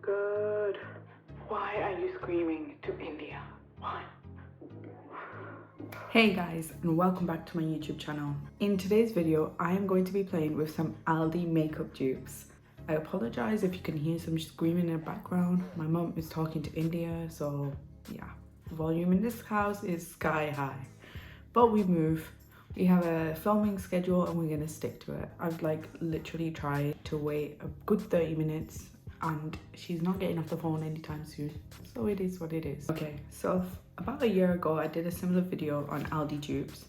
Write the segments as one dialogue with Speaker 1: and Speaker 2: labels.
Speaker 1: good. Why are you screaming to India? Why? Hey guys, and welcome back to my YouTube channel. In today's video, I am going to be playing with some Aldi makeup dupes. I apologize if you can hear some screaming in the background. My mum is talking to India, so yeah, volume in this house is sky high. But we move. We have a filming schedule and we're gonna stick to it. I've like literally tried to wait a good 30 minutes and she's not getting off the phone anytime soon. So it is what it is. Okay, so about a year ago, I did a similar video on Aldi dupes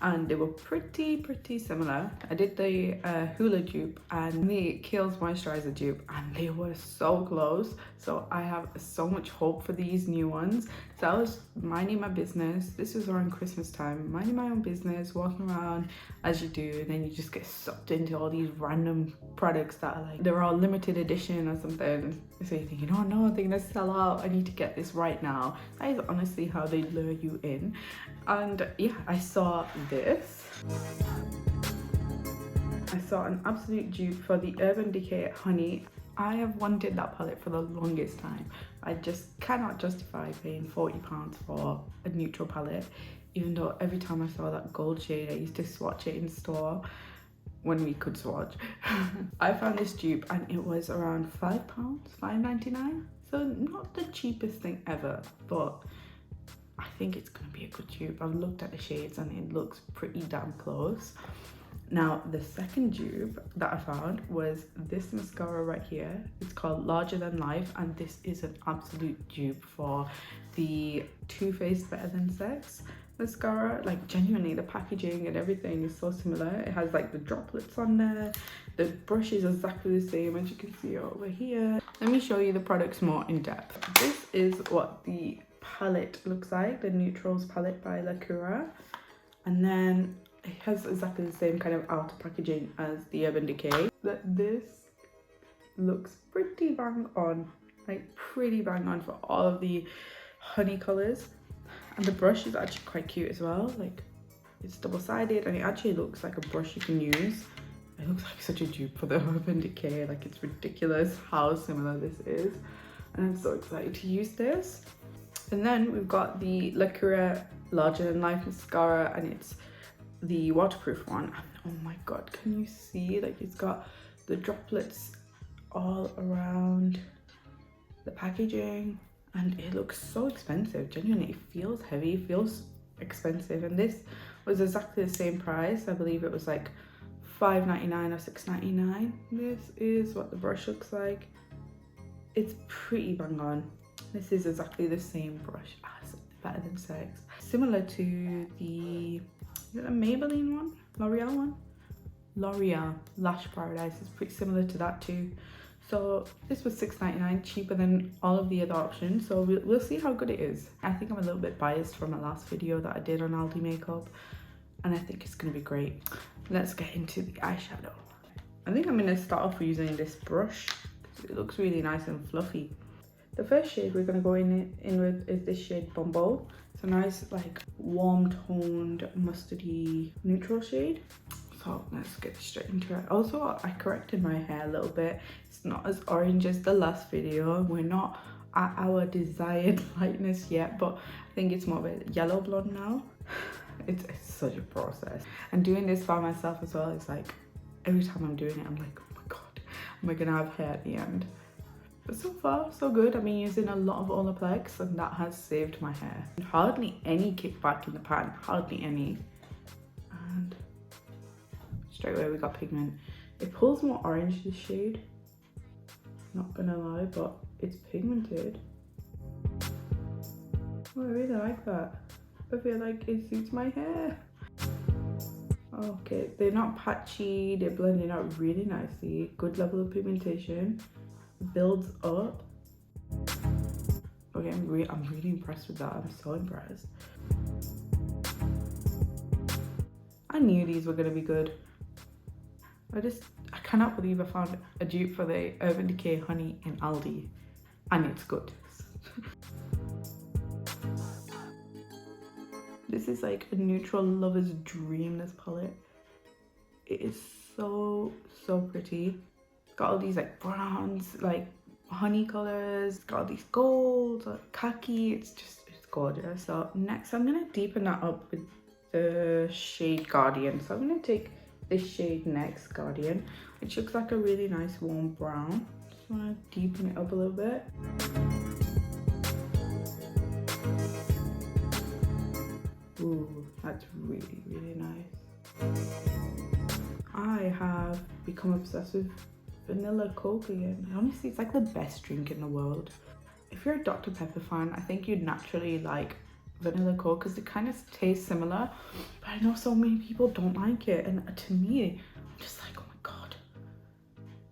Speaker 1: and they were pretty similar. I did the Hula dupe and the Kiehl's moisturizer dupe and they were so close. So I have so much hope for these new ones. So I was minding my business. This was around Christmas time, minding my own business, walking around as you do, and then you just get sucked into all these random products that are like, they're all limited edition or something. So you're thinking, oh no, they're gonna sell out. I need to get this right now. That is honestly how they lure you in. And yeah, I saw this. I saw an absolute dupe for the Urban Decay Honey. I have wanted that palette for the longest time. I just cannot justify paying £40 for a neutral palette, even though every time I saw that gold shade, I used to swatch it in store when we could swatch. I found this dupe and it was around £5, £5.99. So not the cheapest thing ever, but I think it's gonna be a good dupe. I've looked at the shades and it looks pretty damn close. Now, the second dupe that I found was this mascara right here. It's called Larger Than Life, and this is an absolute dupe for the Too Faced Better Than Sex mascara. Like genuinely, the packaging and everything is so similar. It has like the droplets on there. The brush is exactly the same as you can see over here. Let me show you the products more in depth. This is what the palette looks like, the Neutrals palette by LACURA. And then it has exactly the same kind of outer packaging as the Urban Decay. But this looks pretty bang on, like pretty bang on for all of the honey colors. And the brush is actually quite cute as well. Like it's double-sided and it actually looks like a brush you can use. It looks like such a dupe for the Urban Decay. Like it's ridiculous how similar this is. And I'm so excited to use this. And then we've got the LACURA Larger Than Life mascara, and it's the waterproof one. And oh my god, can you see, like it's got the droplets all around the packaging and it looks so expensive. Genuinely, it feels heavy, it feels expensive, and this was exactly the same price. I believe it was like $5.99 or $6.99. This is what the brush looks like. It's pretty bang on. This is exactly the same brush as Better Than Sex, similar to the, is it a Maybelline one? L'Oreal one? L'Oreal Lash Paradise is pretty similar to that too. So this was $6.99, cheaper than all of the other options. So we'll see how good it is. I think I'm a little bit biased from my last video that I did on Aldi makeup, and I think it's gonna be great. Let's get into the eyeshadow. I think I'm gonna start off using this brush because it looks really nice and fluffy. The first shade we're gonna go in with is this shade Bumble. It's a nice like warm toned mustardy neutral shade. So let's get straight into it. Also, I corrected my hair a little bit. It's not as orange as the last video. We're not at our desired lightness yet, but I think it's more of a yellow blonde now. It's such a process. And doing this by myself as well, it's like every time I'm doing it, I'm like, oh my god, am I gonna have hair at the end? But so far, so good. I've been using a lot of Olaplex and that has saved my hair. Hardly any kickback in the pan, hardly any. And straight away we got pigment. It pulls more orange, this shade. Not gonna lie, but it's pigmented. Oh, I really like that. I feel like it suits my hair. Okay, they're not patchy, they're blending out really nicely. Good level of pigmentation. Builds up. Okay, I'm really impressed with that. I'm so impressed. I knew these were gonna be good. I cannot believe I found a dupe for the Urban Decay Honey in Aldi, and it's good. This is like a neutral lover's dream, this palette. It is so pretty. Got all these like bronze, like honey colors. It's got all these gold, khaki. It's gorgeous. So next I'm gonna deepen that up with the shade Guardian. So I'm gonna take this shade next, Guardian, which looks like a really nice warm brown. Just wanna deepen it up a little bit. Ooh, that's really, really nice. I have become obsessed with vanilla Coke again. Honestly, it's like the best drink in the world. If you're a Dr. Pepper fan, I think you'd naturally like vanilla Coke because it kind of tastes similar, but I know so many people don't like it, and to me, I'm just like, oh my god,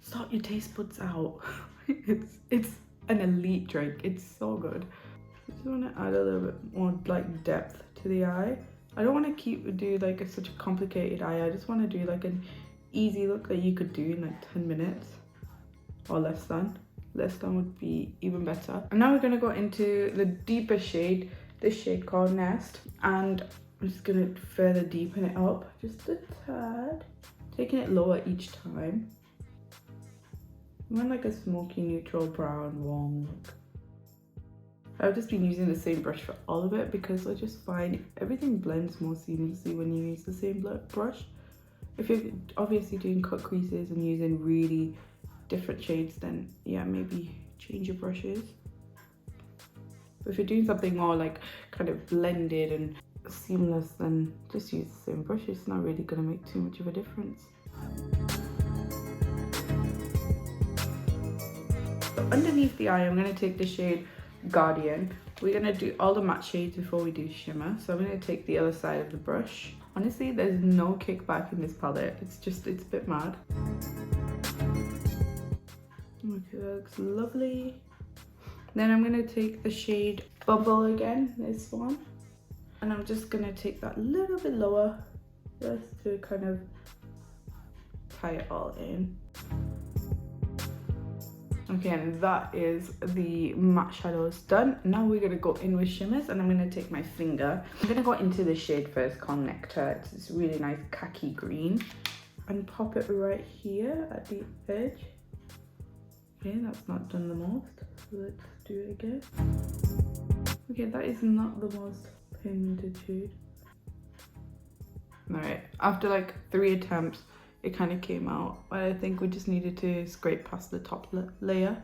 Speaker 1: sort your taste buds out. it's an elite drink. It's so good. I just want to add a little bit more like depth to the eye. I don't want to do like such a complicated eye. I just want to do like an easy look that you could do in like 10 minutes or less than. Less than would be even better. And now we're going to go into the deeper shade, this shade called Nest, and I'm just going to further deepen it up just a tad, taking it lower each time. I want like a smoky neutral brown warm look. I've just been using the same brush for all of it because I just find everything blends more seamlessly when you use the same brush. If you're obviously doing cut creases and using really different shades, then yeah, maybe change your brushes. But if you're doing something more like kind of blended and seamless, then just use the same brush. It's not really going to make too much of a difference. So underneath the eye, I'm going to take the shade Guardian. We're going to do all the matte shades before we do shimmer. So I'm going to take the other side of the brush. Honestly, there's no kickback in this palette. It's a bit mad. Okay, that looks lovely. Then I'm going to take the shade Bubble again, this one. And I'm just going to take that a little bit lower just to kind of tie it all in. Okay, and that is the matte shadows done. Now we're going to go in with shimmers, and I'm going to take my finger. I'm going to go into the shade first called Nectar. It's this really nice khaki green. And pop it right here at the edge. Okay, that's not done the most. So let's do it again. Okay, that is not the most pigmented shade. Alright, after like 3 attempts, it kind of came out. But I think we just needed to scrape past the top layer,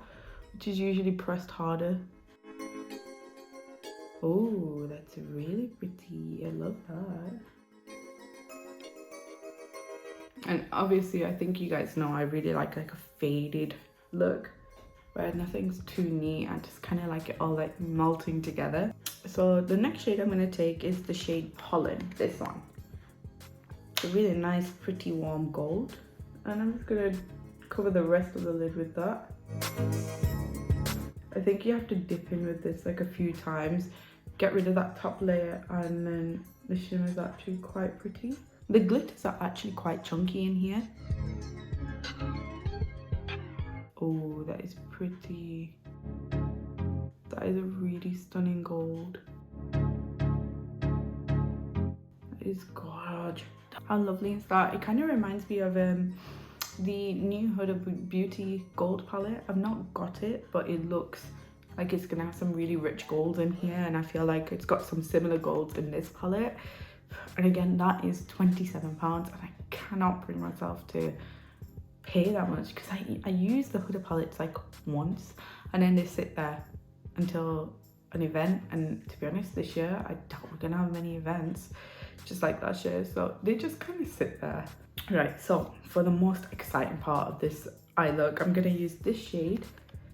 Speaker 1: which is usually pressed harder. Oh, that's really pretty. I love that. And obviously, I think you guys know I really like a faded look where nothing's too neat. I just kind of like it all like melting together. So the next shade I'm going to take is the shade Pollen, this one. It's a really nice, pretty warm gold. And I'm just going to cover the rest of the lid with that. I think you have to dip in with this like a few times, get rid of that top layer, and then the shimmer is actually quite pretty. The glitters are actually quite chunky in here. Oh, that is pretty. That is a really stunning gold. That is gorgeous. How lovely is that? It kind of reminds me of the new Huda Beauty gold palette. I've not got it, but it looks like it's gonna have some really rich gold in here, and I feel like it's got some similar golds in this palette. And again, that is £27, and I cannot bring myself to pay that much because I use the Huda palettes like once, and then they sit there until an event. And to be honest, this year I doubt we're gonna have many events, just like last year, so they just kind of sit there. Right, so for the most exciting part of this eye look, I'm gonna use this shade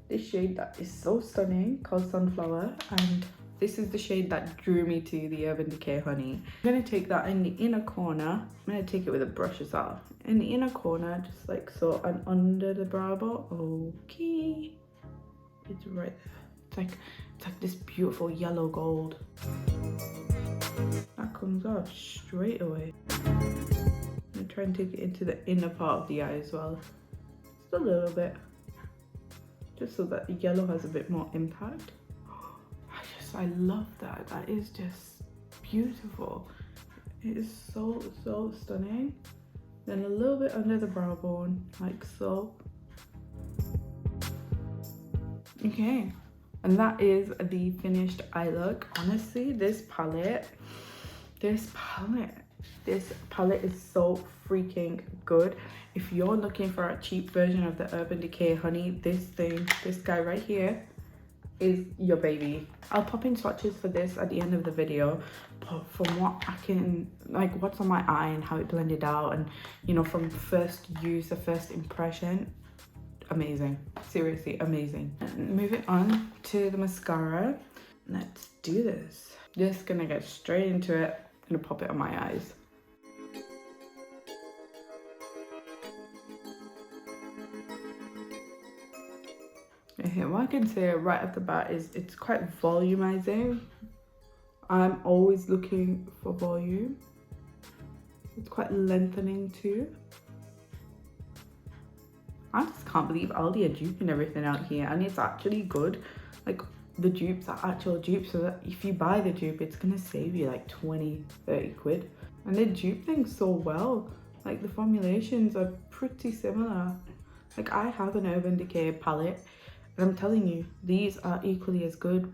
Speaker 1: that is so stunning called Sunflower, and this is the shade that drew me to the Urban Decay Honey. I'm gonna take that in the inner corner. I'm gonna take it with a brush as well. In the inner corner, just like so, and under the brow bone. Okay, it's right there. It's like this beautiful yellow gold. That comes off straight away. I'm gonna try and take it into the inner part of the eye as well. Just a little bit. Just so that the yellow has a bit more impact. I love that. That is just beautiful. It is so, so stunning. Then a little bit under the brow bone, like so. Okay, and that is the finished eye look. Honestly, this palette is so freaking good. If you're looking for a cheap version of the Urban Decay Honey, this guy right here is your baby. I'll pop in swatches for this at the end of the video, but from what I can, like, what's on my eye and how it blended out, and you know, from first use, the first impression, amazing. Seriously amazing. And moving on to the mascara, let's do this. Just gonna get straight into it. Gonna pop it on my eyes. Okay, what I can say right off the bat is it's quite volumizing. I'm always looking for volume. It's quite lengthening too. I just can't believe Aldi are duping everything out here, and it's actually good. Like, the dupes are actual dupes, so that if you buy the dupe, it's gonna save you like 20-30 quid. And they dupe things so well. Like, the formulations are pretty similar. Like, I have an Urban Decay palette, and I'm telling you, these are equally as good.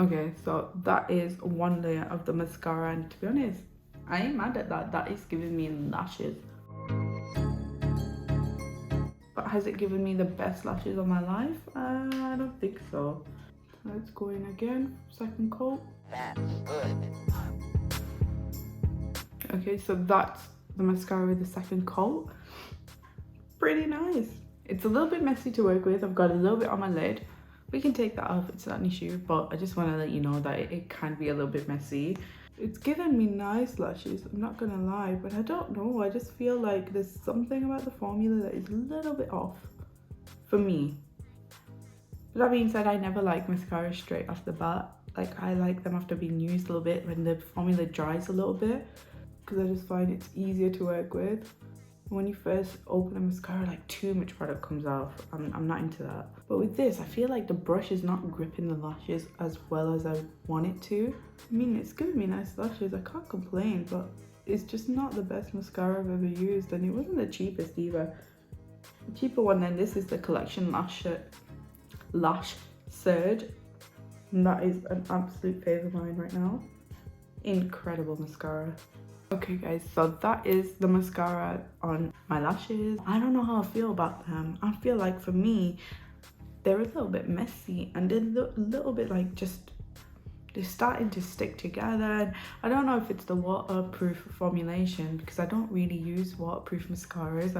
Speaker 1: Okay, so that is one layer of the mascara, and to be honest, I ain't mad at that. That is giving me lashes. But has it given me the best lashes of my life? I don't think so. Let's go in again, second coat. That's good. Okay, so that's the mascara with the second coat. Pretty nice. It's a little bit messy to work with. I've got a little bit on my lid. We can take that off, it's not an issue, but I just want to let you know that it can be a little bit messy. It's given me nice lashes, I'm not gonna lie, but I don't know, I just feel like there's something about the formula that is a little bit off for me. But that being said, I never like mascara straight off the bat. Like, I like them after being used a little bit, when the formula dries a little bit, because I just find it's easier to work with. When you first open a mascara, like, too much product comes out. I'm not into that. But with this, I feel like the brush is not gripping the lashes as well as I want it to. I mean, it's giving me nice lashes, I can't complain, but it's just not the best mascara I've ever used, and it wasn't the cheapest either. The cheaper one then, this is the Collection Lash Surge, and that is an absolute favourite of mine right now. Incredible mascara. Okay guys, so that is the mascara on my lashes. I don't know how I feel about them. I feel like for me, they're a little bit messy, and they're a little bit like they're starting to stick together. And I don't know if it's the waterproof formulation, because I don't really use waterproof mascaras.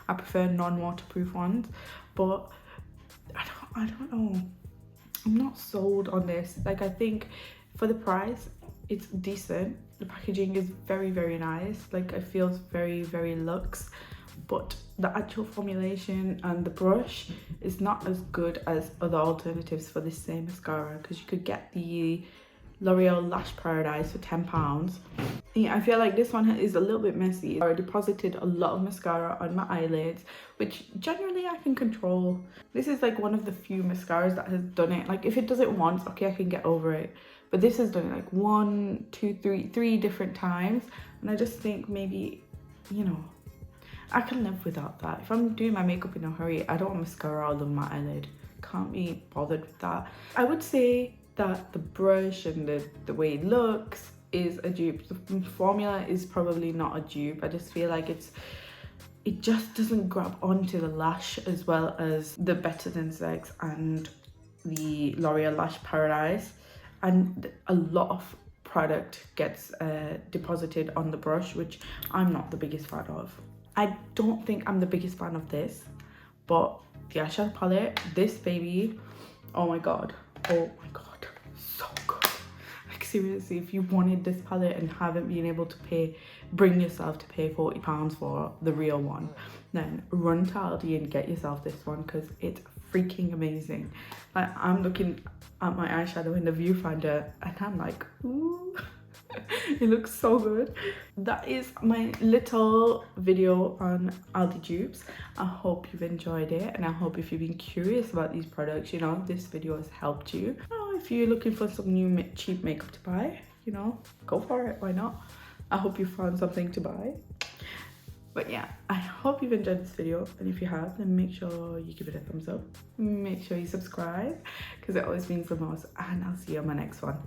Speaker 1: I prefer non-waterproof ones, but I don't know. I'm not sold on this. Like, I think for the price, it's decent. The packaging is very, very nice. Like, it feels very, very luxe, but the actual formulation and the brush is not as good as other alternatives for this same mascara, because you could get the L'Oreal Lash Paradise for £10. Yeah, I feel like this one is a little bit messy. I deposited a lot of mascara on my eyelids, which generally I can control. This is like one of the few mascaras that has done it. Like, if it does it once, okay, I can get over it. But this has done it like 1, 2, 3 different times. And I just think maybe, you know, I can live without that. If I'm doing my makeup in a hurry, I don't want mascara all over my eyelid. Can't be bothered with that. I would say that the brush and the way it looks is a dupe. The formula is probably not a dupe. I just feel like it just doesn't grab onto the lash as well as the Better Than Sex and the L'Oreal Lash Paradise. And a lot of product gets deposited on the brush, which I'm not the biggest fan of. I don't think I'm the biggest fan of this, but the eyeshadow palette, this baby, oh my god, so good. Like, seriously, if you wanted this palette and haven't been able to bring yourself to pay £40 for the real one, then run to Aldi and get yourself this one, because it's freaking amazing. Like, I'm looking at my eyeshadow in the viewfinder and I'm like, ooh, it looks so good. That is my little video on Aldi dupes. I hope you've enjoyed it, and I hope if you've been curious about these products, you know, this video has helped you. If you're looking for some new cheap makeup to buy, you know, go for it, why not? I hope you found something to buy. But yeah, I hope you've enjoyed this video, and if you have, then make sure you give it a thumbs up. Make sure you subscribe because it always means the most, and I'll see you on my next one.